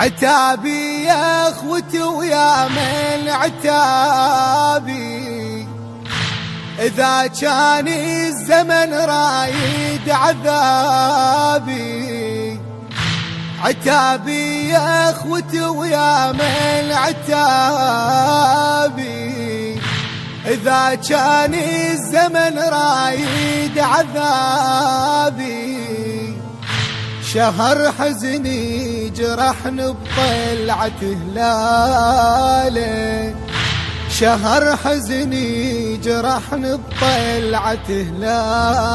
عتابي يا اخوتي ويا من عتابي، إذا كان الزمن رايد عذابي. عتابي يا اخوتي ويا من عتابي، إذا كان الزمن رايد عذابي. شهر حزني جرحن بطلعة هلاله، شهر حزني جرحن بطلعة هلاله.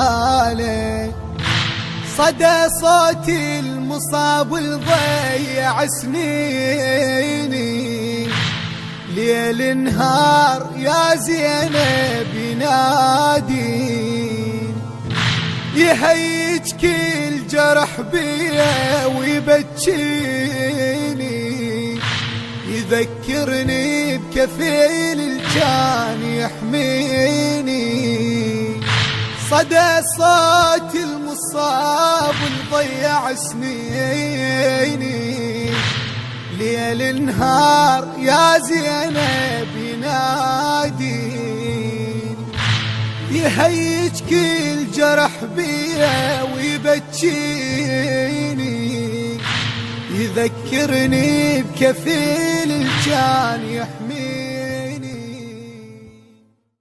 صدى صوتي المصاب والضيع سنيني، ليل نهار يا زينب ينادي، يهيج كل جرح بيا ويبكيني، يذكرني بكفيل الجان يحميني. صدى صوت المصاب والضيع سنيني، ليل نهار يا زينب ينادي، يهيج كل جرح بيا ويبكيني، يذكرني بكفيل الجان يحميني.